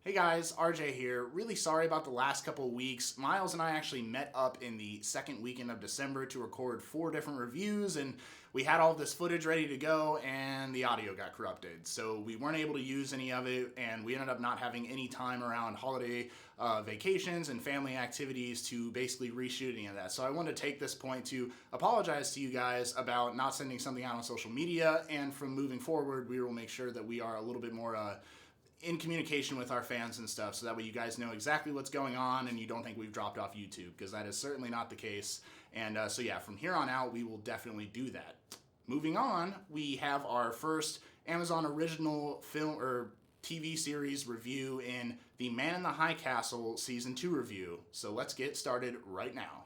Hey guys, RJ here. Really sorry about the last couple of weeks. Miles and I actually met up in the second weekend of December to record 4 different reviews, and we had all this footage ready to go, and the audio got corrupted. So we weren't able to use any of it, and we ended up not having any time around holiday vacations and family activities to basically reshoot any of that. So I wanted to take this point to apologize to you guys about not sending something out on social media, and from moving forward, we will make sure that we are a little bit more in communication with our fans and stuff, so that way you guys know exactly what's going on and you don't think we've dropped off YouTube, because that is certainly not the case. And so yeah, from here on out, we will definitely do that. Moving on, we have our first Amazon original film or TV series review in the Man in the High Castle Season 2 review. So let's get started right now.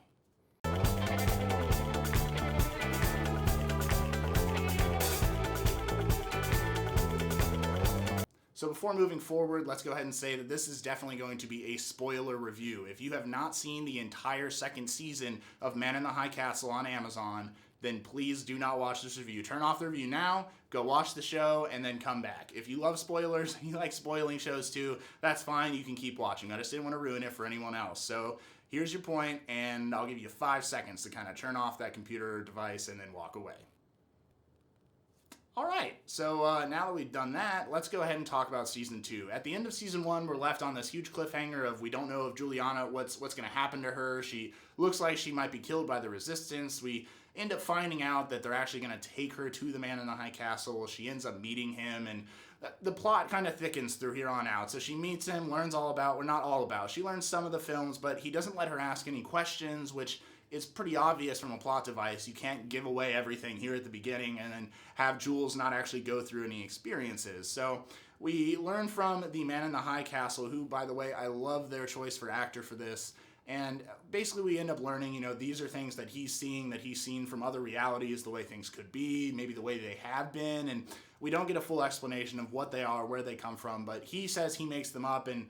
So before moving forward, let's go ahead and say that this is definitely going to be a spoiler review. If you have not seen the entire second season of Man in the High Castle on Amazon, then please do not watch this review. Turn off the review now, go watch the show, and then come back. If you love spoilers, you like spoiling shows too, that's fine, you can keep watching. I just didn't want to ruin it for anyone else. So here's your point, and I'll give you 5 seconds to kind of turn off that computer device and then walk away. Alright, so now that we've done that, let's go ahead and talk about Season 2. At the end of Season 1, we're left on this huge cliffhanger of we don't know if Giuliano, what's going to happen to her. She looks like she might be killed by the Resistance. We end up finding out that they're actually going to take her to the Man in the High Castle. She ends up meeting him, and the plot kind of thickens through here on out. So she meets him, learns all about, well, not all about, she learns some of the films, but he doesn't let her ask any questions, which it's pretty obvious from a plot device. You can't give away everything here at the beginning and then have Jules not actually go through any experiences. So we learn from the Man in the High Castle, who, by the way, I love their choice for actor for this. And basically we end up learning, these are things that he's seeing, that he's seen from other realities, the way things could be, maybe the way they have been. And we don't get a full explanation of what they are, where they come from, but he says he makes them up, and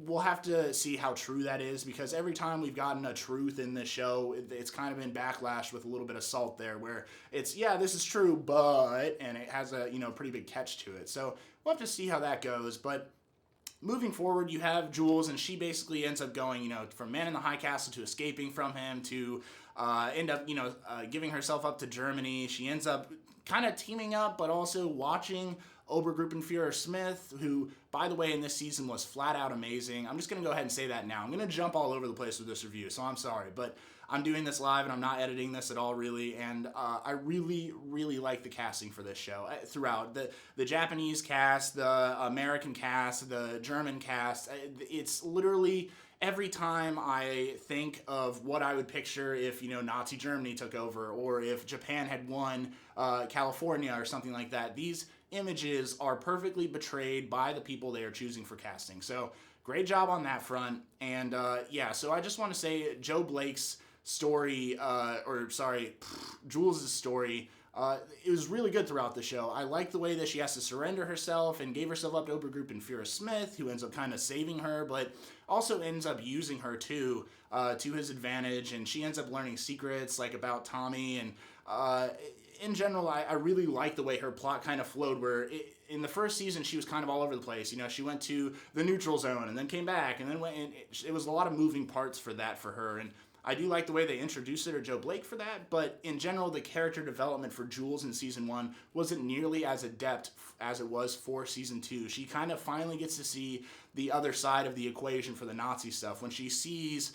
we'll have to see how true that is, because every time we've gotten a truth in this show, it's kind of been backlash with a little bit of salt there, where it's, yeah, this is true, but, and it has a, pretty big catch to it. So we'll have to see how that goes. But moving forward, you have Jules, and she basically ends up going, from Man in the High Castle to escaping from him to end up, giving herself up to Germany. She ends up kind of teaming up, but also watching Obergruppenführer-Smith, who, by the way, in this season was flat out amazing. I'm just going to go ahead and say that now. I'm going to jump all over the place with this review, so I'm sorry, but I'm doing this live and I'm not editing this at all, really, and I really, really like the casting for this show throughout. The Japanese cast, the American cast, the German cast, it's literally every time I think of what I would picture if, Nazi Germany took over, or if Japan had won California or something like that, these images are perfectly betrayed by the people they are choosing for casting. So great job on that front. And yeah, so I just want to say Joe Blake's story, Jules' story, it was really good throughout the show. I like the way that she has to surrender herself and gave herself up to Obergruppenführer-Smith, who ends up kind of saving her, but also ends up using her too, to his advantage, and she ends up learning secrets like about Tommy. And in general, I really like the way her plot kind of flowed, where in the first season she was kind of all over the place. She went to the neutral zone and then came back, and then went, and it was a lot of moving parts for her. And I do like the way they introduced it, or Joe Blake for that, but in general, the character development for Jules in Season 1 wasn't nearly as adept as it was for Season 2. She kind of finally gets to see the other side of the equation for the Nazi stuff, when she sees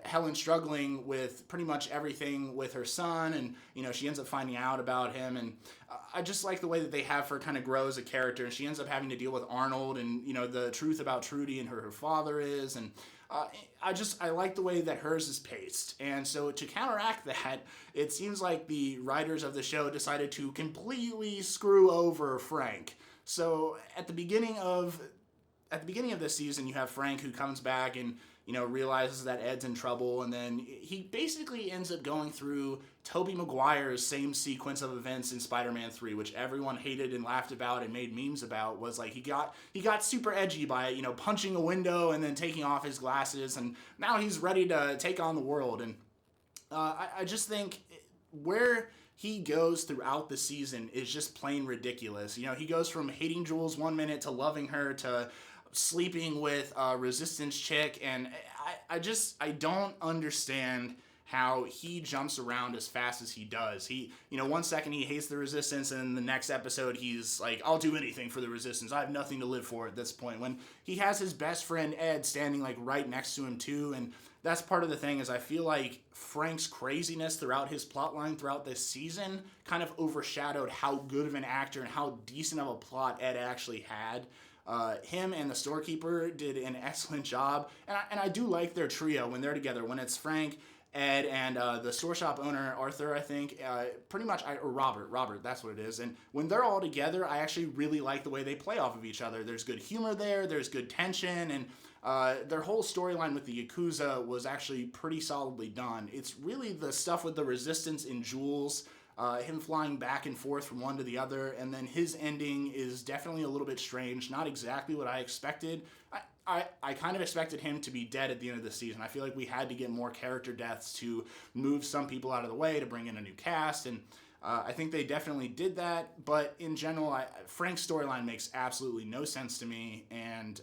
Helen struggling with pretty much everything with her son, and she ends up finding out about him, and I just like the way that they have her kind of grow as a character, and she ends up having to deal with Arnold, and the truth about Trudy and her father is, and I like the way that hers is paced. And so to counteract that, it seems like the writers of the show decided to completely screw over Frank. So at the beginning of this season, you have Frank, who comes back and realizes that Ed's in trouble, and then he basically ends up going through Tobey Maguire's same sequence of events in Spider-Man 3, which everyone hated and laughed about and made memes about. Was like he got super edgy by punching a window and then taking off his glasses, and now he's ready to take on the world. And I just think where he goes throughout the season is just plain ridiculous. He goes from hating Jules one minute to loving her to sleeping with a resistance chick, and I don't understand how he jumps around as fast as he does. He, one second he hates the resistance, and the next episode he's like, I'll do anything for the resistance. I have nothing to live for at this point. When he has his best friend Ed standing like right next to him too, and that's part of the thing is I feel like Frank's craziness throughout his plotline throughout this season kind of overshadowed how good of an actor and how decent of a plot Ed actually had. Him and the storekeeper did an excellent job, and I do like their trio when they're together. When it's Frank, Ed, and the store shop owner Arthur, I think, pretty much, or Robert, that's what it is. And when they're all together, I actually really like the way they play off of each other. There's good humor there, there's good tension, and their whole storyline with the Yakuza was actually pretty solidly done. It's really the stuff with the Resistance in Jules, him flying back and forth from one to the other, and then his ending is definitely a little bit strange. Not exactly what I expected. I kind of expected him to be dead at the end of the season. I feel like we had to get more character deaths to move some people out of the way to bring in a new cast, and I think they definitely did that. But in general, Frank's storyline makes absolutely no sense to me, and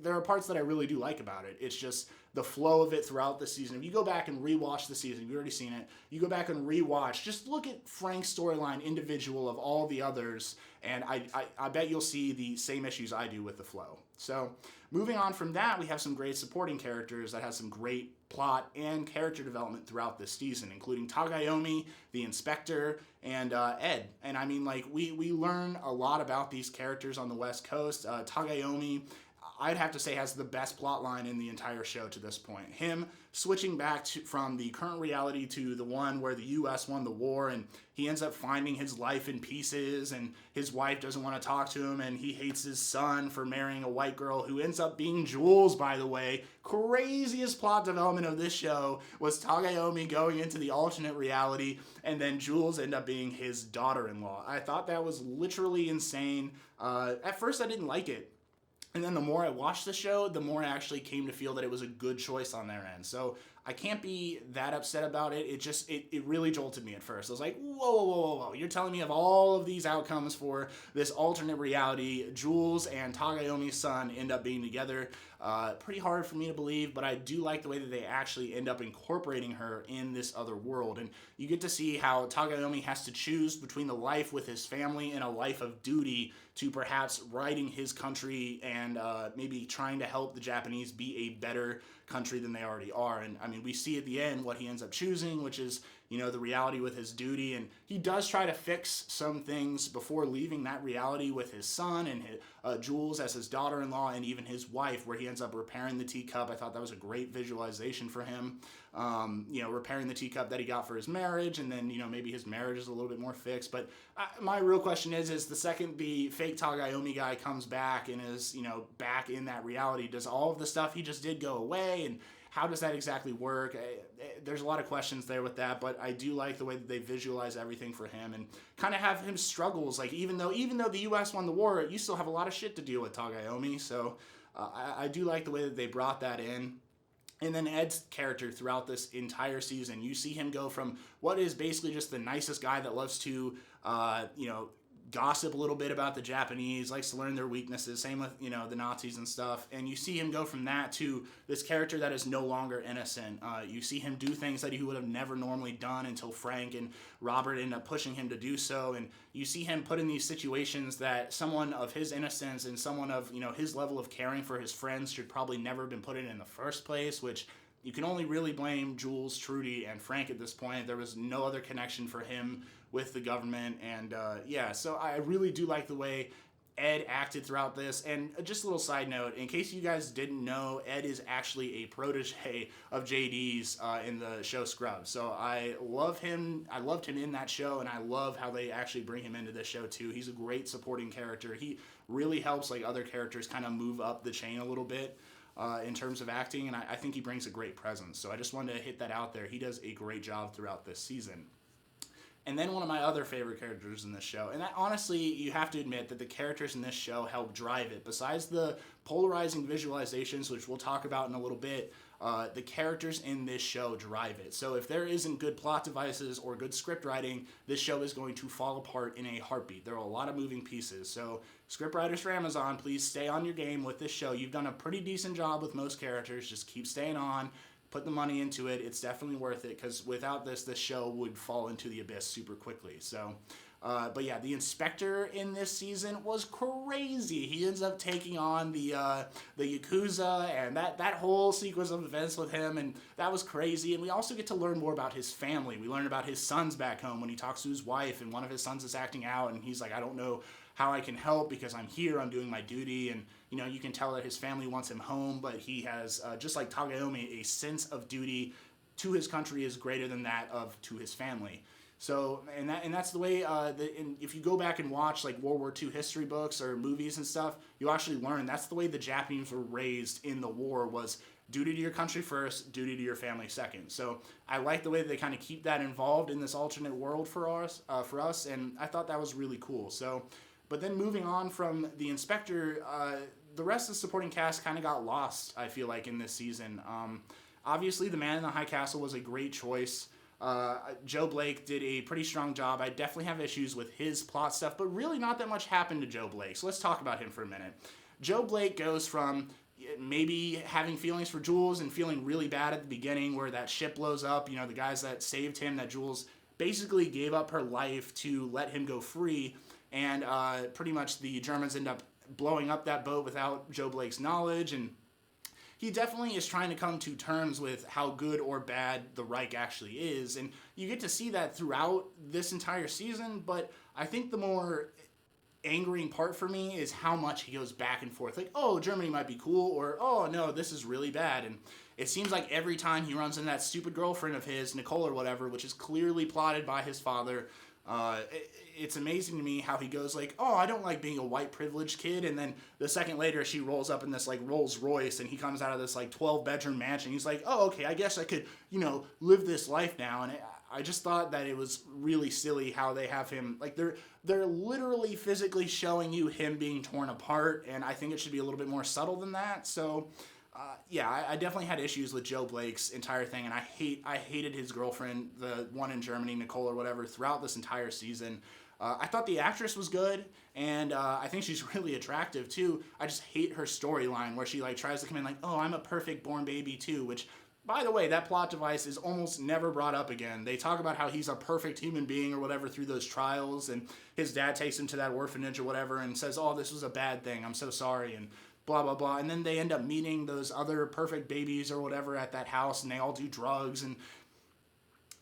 there are parts that I really do like about it. It's just the flow of it throughout the season. If you go back and rewatch the season, you've already seen it. You go back and rewatch. Just look at Frank's storyline individual of all the others, and I bet you'll see the same issues I do with the flow. So moving on from that, we have some great supporting characters that have some great plot and character development throughout this season, including Tagayomi, the inspector, and Ed. And I mean, like, we learn a lot about these characters on the West Coast. Tagayomi, I'd have to say, has the best plot line in the entire show to this point. Him switching back from the current reality to the one where the U.S. won the war, and he ends up finding his life in pieces, and his wife doesn't want to talk to him, and he hates his son for marrying a white girl who ends up being Jules, by the way. Craziest plot development of this show was Tagayomi going into the alternate reality, and then Jules end up being his daughter-in-law. I thought that was literally insane. At first, I didn't like it. And then the more I watched the show, the more I actually came to feel that it was a good choice on their end. So I can't be that upset about it. It really jolted me at first. I was like, whoa. You're telling me of all of these outcomes for this alternate reality, Jules and Tagayomi's son end up being together. Pretty hard for me to believe, but I do like the way that they actually end up incorporating her in this other world. And you get to see how Tagayomi has to choose between the life with his family and a life of duty to perhaps righting his country and maybe trying to help the Japanese be a better country than they already are. And I mean, we see at the end what he ends up choosing, which is, the reality with his duty. And he does try to fix some things before leaving that reality with his son and Jules as his daughter-in-law, and even his wife, where he ends up repairing the teacup. I thought that was a great visualization for him. Repairing the teacup that he got for his marriage, and then, maybe his marriage is a little bit more fixed. But my real question is the second the fake Tagayomi guy comes back and is, back in that reality, does all of the stuff he just did go away? And how does that exactly work? There's a lot of questions there with that, but I do like the way that they visualize everything for him and kind of have him struggles. Like, even though the U.S. won the war, you still have a lot of shit to deal with, Tagayomi. So I do like the way that they brought that in. And then Ed's character throughout this entire season, you see him go from what is basically just the nicest guy that loves to, gossip a little bit about the Japanese, likes to learn their weaknesses, same with, the Nazis and stuff. And you see him go from that to this character that is no longer innocent. You see him do things that he would have never normally done until Frank and Robert end up pushing him to do so. And you see him put in these situations that someone of his innocence and someone of, his level of caring for his friends should probably never have been put in the first place, which you can only really blame Jules, Trudy, and Frank at this point. There was no other connection for him with the government. And so I really do like the way Ed acted throughout this. And just a little side note, in case you guys didn't know, Ed is actually a protege of JD's in the show Scrubs. So I love him. I loved him in that show, and I love how they actually bring him into this show too. He's a great supporting character. He really helps like other characters kind of move up the chain a little bit. In terms of acting, and I think he brings a great presence. So I just wanted to hit that out there. He does a great job throughout this season. and then one of my other favorite characters in this show. And that, honestly, you have to admit that the characters in this show help drive it. Besides the polarizing visualizations, which we'll talk about in a little bit, the characters in this show drive it. So if there isn't good plot devices or good script writing, this show is going to fall apart in a heartbeat. There are a lot of moving pieces. So script writers for Amazon, please stay on your game with this show. You've done a pretty decent job with most characters. Just keep staying on. Put the money into it. It's definitely worth it, because without this show would fall into the abyss super quickly. So, but yeah, the inspector in this season was crazy. He ends up taking on the Yakuza, and that whole sequence of events with him, and that was crazy. And we also get to learn more about his family. We learn about his sons back home when he talks to his wife, and one of his sons is acting out, and he's like, I don't know how I can help because I'm here, I'm doing my duty. And you can tell that his family wants him home, but he has, just like Tagayomi, a sense of duty to his country is greater than that of to his family. So, and that's the way, and if you go back and watch like World War II history books or movies and stuff, you actually learn that's the way the Japanese were raised in the war, was duty to your country first, duty to your family second. So I like the way they kind of keep that involved in this alternate world for us, and I thought that was really cool. So, but then moving on from the inspector, the rest of the supporting cast kind of got lost, I feel like, in this season. Obviously, the man in the high castle was a great choice. Joe Blake did a pretty strong job. I definitely have issues with his plot stuff, but really not that much happened to Joe Blake. So let's talk about him for a minute. Joe Blake goes from maybe having feelings for Jules and feeling really bad at the beginning where that ship blows up, the guys that saved him, that Jules basically gave up her life to let him go free, and pretty much the Germans end up blowing up that boat without Joe Blake's knowledge, and he definitely is trying to come to terms with how good or bad the Reich actually is, and you get to see that throughout this entire season. But I think the more angering part for me is how much he goes back and forth, like, oh, Germany might be cool, or oh no, this is really bad. And it seems like every time he runs into that stupid girlfriend of his, Nicole or whatever, which is clearly plotted by his father, it's amazing to me how he goes like, oh, I don't like being a white privileged kid, and then the second later she rolls up in this like Rolls Royce, and he comes out of this like 12-bedroom mansion. He's like, oh, okay, I guess I could, live this life now. And I just thought that it was really silly how they have him, like, they're literally physically showing you him being torn apart, and I think it should be a little bit more subtle than that. So yeah, I definitely had issues with Joe Blake's entire thing, and I hated his girlfriend, the one in Germany, Nicole or whatever, throughout this entire season. I thought the actress was good, and I think she's really attractive too. I just hate her storyline where she like tries to come in like, oh, I'm a perfect born baby too, which, by the way, that plot device is almost never brought up again. They talk about how he's a perfect human being or whatever through those trials, and his dad takes him to that orphanage or whatever and says, oh, this was a bad thing, I'm so sorry, and blah, blah, blah. And then they end up meeting those other perfect babies or whatever at that house, and they all do drugs. And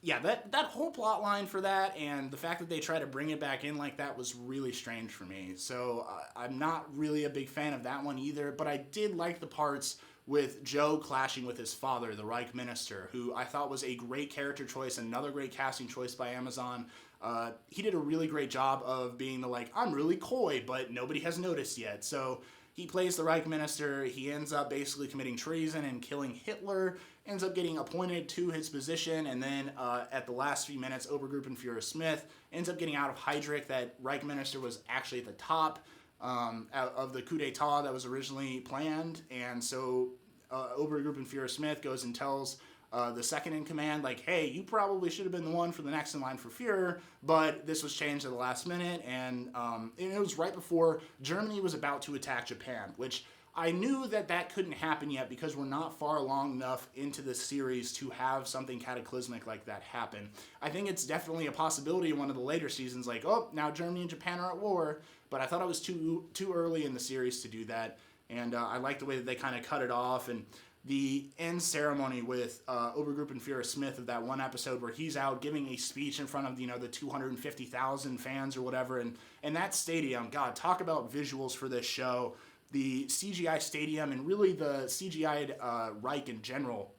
yeah, that whole plot line for that, and the fact that they try to bring it back in like that, was really strange for me. So I'm not really a big fan of that one either, but I did like the parts with Joe clashing with his father, the Reich Minister, who I thought was a great character choice, another great casting choice by Amazon. He did a really great job of being the like, I'm really coy, but nobody has noticed yet. So he plays the Reich Minister. He ends up basically committing treason and killing Hitler, ends up getting appointed to his position, and then at the last few minutes, Obergruppenführer Smith ends up getting out of Heydrich. That Reich Minister was actually at the top of the coup d'etat that was originally planned, and so Obergruppenführer Smith goes and tells the second in command, like, hey, you probably should have been the one for the next in line for Führer, but this was changed at the last minute, and it was right before Germany was about to attack Japan, which I knew that couldn't happen yet because we're not far along enough into this series to have something cataclysmic like that happen. I think it's definitely a possibility in one of the later seasons, like, oh, now Germany and Japan are at war, but I thought it was too early in the series to do that, and I like the way that they kind of cut it off. And the end ceremony with Obergruppenführer Smith of that one episode where he's out giving a speech in front of the 250,000 fans or whatever, and that stadium, God, talk about visuals for this show. The CGI stadium and really the CGI'd Reich in general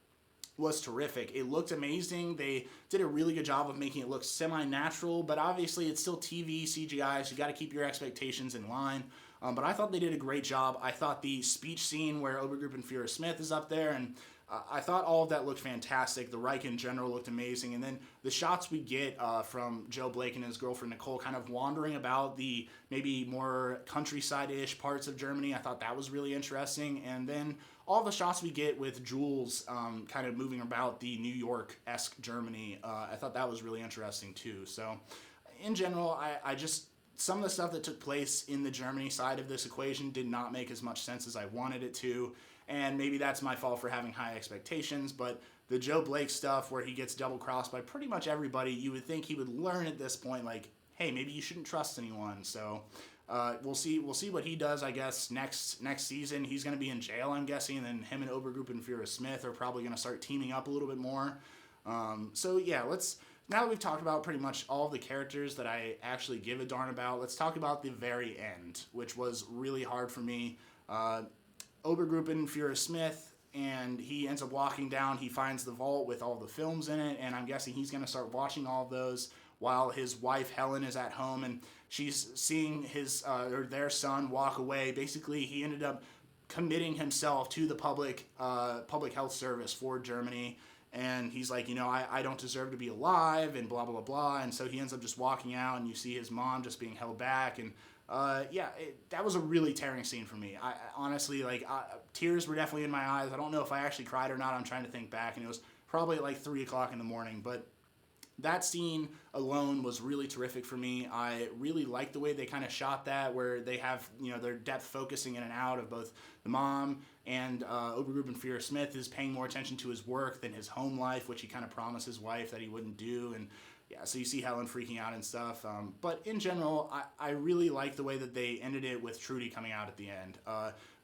was terrific. It looked amazing. They did a really good job of making it look semi-natural, but obviously it's still TV CGI, so you got to keep your expectations in line. But I thought they did a great job. I thought the speech scene where Obergruppenführer Smith is up there and I thought all of that looked fantastic. The Reich in general looked amazing. And then the shots we get from Joe Blake and his girlfriend Nicole kind of wandering about the maybe more countryside-ish parts of Germany, I thought that was really interesting. And then all the shots we get with Jules kind of moving about the New York-esque Germany, I thought that was really interesting too. So in general, I just, some of the stuff that took place in the Germany side of this equation did not make as much sense as I wanted it to. And maybe that's my fault for having high expectations, but the Joe Blake stuff where he gets double-crossed by pretty much everybody, you would think he would learn at this point, like, hey, maybe you shouldn't trust anyone. So we'll see what he does, I guess, next season. He's going to be in jail, I'm guessing, and then him and Obergruppen and Führer Smith are probably going to start teaming up a little bit more. So yeah, now that we've talked about pretty much all of the characters that I actually give a darn about, let's talk about the very end, which was really hard for me. Obergruppen, Führer Smith, and he ends up walking down. He finds the vault with all the films in it, and I'm guessing he's going to start watching all of those while his wife Helen is at home, and she's seeing his or their son walk away. Basically, he ended up committing himself to the public health service for Germany, and he's like, I don't deserve to be alive, and blah, blah, blah, and so he ends up just walking out, and you see his mom just being held back, and that was a really tearing scene for me. I honestly, tears were definitely in my eyes. I don't know if I actually cried or not. I'm trying to think back, and it was probably at 3 o'clock in the morning, but that scene alone was really terrific for me. I really liked the way they kind of shot that, where they have, their depth focusing in and out of both the mom and Obergruppen Führer Smith is paying more attention to his work than his home life, which he kind of promised his wife that he wouldn't do. And yeah, so you see Helen freaking out and stuff. But in general, I really like the way that they ended it with Trudy coming out at the end.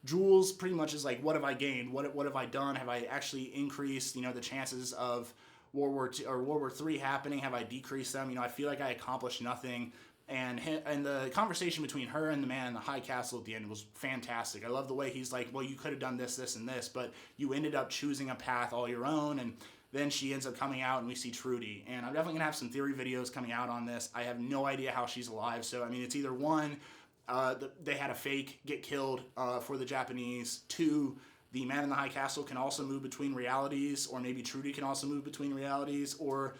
Jules pretty much is like, what have I gained? What have I done? Have I actually increased, the chances of World War II or World War III happening? Have I decreased them? I feel like I accomplished nothing. And the conversation between her and the man in the high castle at the end was fantastic. I love the way he's like, well, you could have done this, this, and this, but you ended up choosing a path all your own. And then she ends up coming out, and we see Trudy. And I'm definitely going to have some theory videos coming out on this. I have no idea how she's alive. So, it's either one, they had a fake get killed for the Japanese. Two, the man in the high castle can also move between realities, or maybe Trudy can also move between realities, or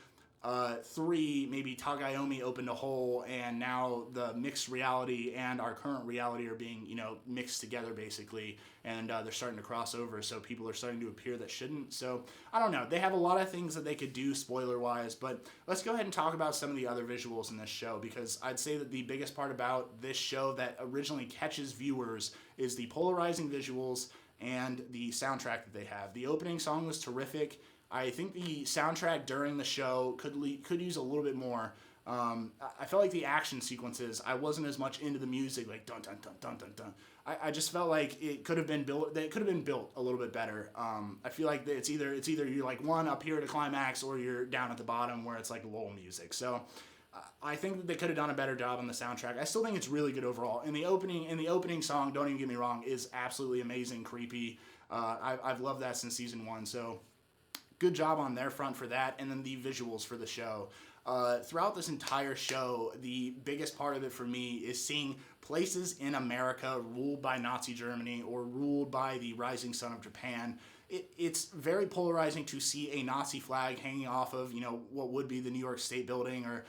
three, maybe Tagayomi opened a hole, and now the mixed reality and our current reality are being, mixed together basically, and they're starting to cross over, so people are starting to appear that shouldn't. So I don't know. They have a lot of things that they could do spoiler-wise, but let's go ahead and talk about some of the other visuals in this show, because I'd say that the biggest part about this show that originally catches viewers is the polarizing visuals and the soundtrack that they have. The opening song was terrific. I think the soundtrack during the show could use a little bit more. I felt like the action sequences, I wasn't as much into the music, like dun dun dun dun dun dun. I just felt like it could have been built. That it could have been built a little bit better. I feel like it's either you're like one up here at a climax, or you're down at the bottom where it's like lull music. So I think that they could have done a better job on the soundtrack. I still think it's really good overall. And the opening song, don't even get me wrong, is absolutely amazing, creepy. I've loved that since season 1. So good job on their front for that. And then the visuals for the show. Throughout this entire show, the biggest part of it for me is seeing places in America ruled by Nazi Germany or ruled by the rising sun of Japan. It's very polarizing to see a Nazi flag hanging off of, what would be the New York State building, or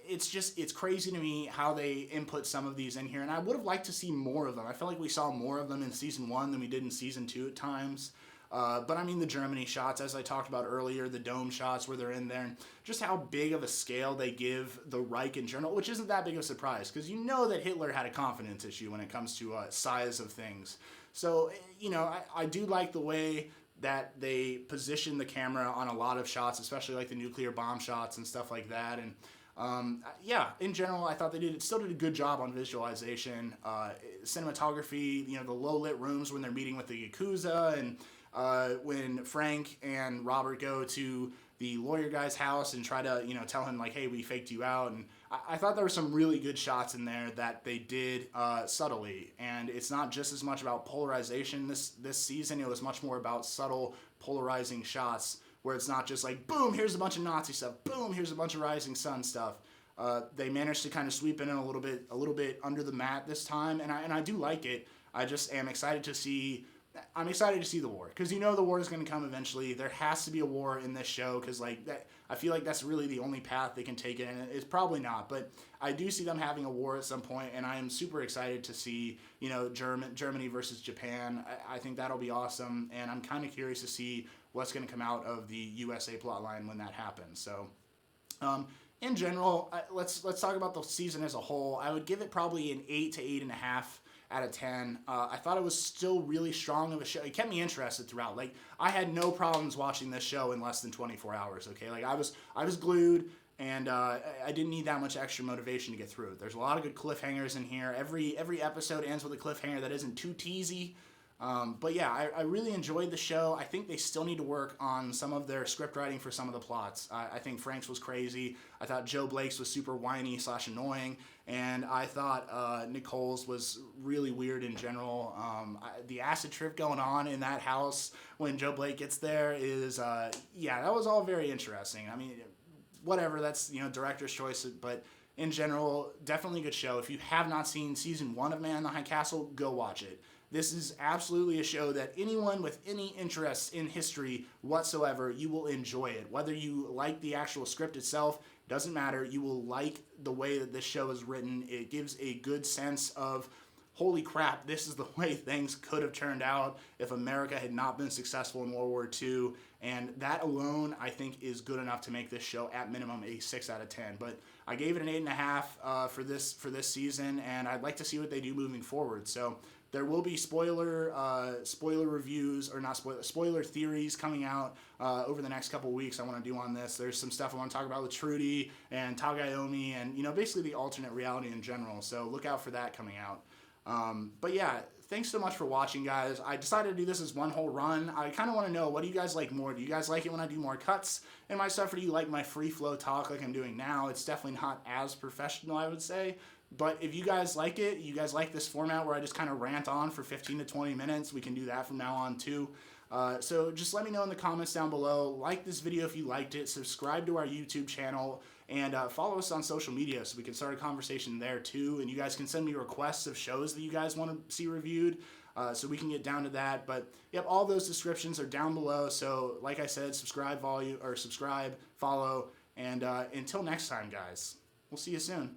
it's crazy to me how they input some of these in here, and I would have liked to see more of them. I felt like we saw more of them in season 1 than we did in season 2 at times. But the Germany shots, as I talked about earlier, the dome shots where they're in there, and just how big of a scale they give the Reich in general, which isn't that big of a surprise, because that Hitler had a confidence issue when it comes to size of things. So, I do like the way that they position the camera on a lot of shots, especially like the nuclear bomb shots and stuff like that. And in general, I thought they still did a good job on visualization, cinematography, the low lit rooms when they're meeting with the Yakuza, and when Frank and Robert go to the lawyer guy's house and try to, tell him like, hey, we faked you out. And I thought there were some really good shots in there that they did subtly. And it's not just as much about polarization this season. It was much more about subtle polarizing shots, where it's not just like, boom, here's a bunch of Nazi stuff. Boom, here's a bunch of Rising Sun stuff. They managed to kind of sweep in a little bit under the mat this time. And I do like it. I just am excited to see I'm excited to see the war because the war is going to come eventually. There has to be a war in this show because like that, I feel like that's really the only path they can take it, and it's probably not. But I do see them having a war at some point, and I am super excited to see Germany versus Japan. I think that'll be awesome, and I'm kind of curious to see what's going to come out of the USA plotline when that happens. So. In general, let's talk about the season as a whole. I would give it probably an 8 to 8.5 out of 10. I thought it was still really strong of a show. It kept me interested throughout. Like I had no problems watching this show in less than 24 hours. Okay, like I was glued, and I didn't need that much extra motivation to get through it. There's a lot of good cliffhangers in here. Every episode ends with a cliffhanger that isn't too teasy. But yeah, I really enjoyed the show. I think they still need to work on some of their script writing for some of the plots. I think Frank's was crazy. I thought Joe Blake's was super whiny / annoying. And I thought Nicole's was really weird in general. The acid trip going on in that house when Joe Blake gets there is, yeah, that was all very interesting. I mean, whatever, that's, director's choice, but in general, definitely a good show. If you have not seen season 1 of Man in the High Castle, go watch it. This is absolutely a show that anyone with any interest in history whatsoever, you will enjoy it. Whether you like the actual script itself, doesn't matter. You will like the way that this show is written. It gives a good sense of, holy crap, this is the way things could have turned out if America had not been successful in World War II. And that alone, I think, is good enough to make this show, at minimum, a 6 out of 10. But I gave it an 8.5 for this season, and I'd like to see what they do moving forward. So there will be spoiler reviews, or not spoiler theories coming out over the next couple weeks I want to do on this. There's some stuff I want to talk about with Trudy and Tagayomi and, basically the alternate reality in general. So look out for that coming out. But yeah, thanks so much for watching, guys. I decided to do this as one whole run. I kind of want to know, what do you guys like more? Do you guys like it when I do more cuts in my stuff, or do you like my free flow talk like I'm doing now? It's definitely not as professional, I would say. But if you guys like it, you guys like this format where I just kind of rant on for 15 to 20 minutes, we can do that from now on too. So just let me know in the comments down below. Like this video if you liked it. Subscribe to our YouTube channel. And follow us on social media so we can start a conversation there too. And you guys can send me requests of shows that you guys want to see reviewed, so we can get down to that. But yep, all those descriptions are down below. So like I said, subscribe, follow, and until next time, guys, we'll see you soon.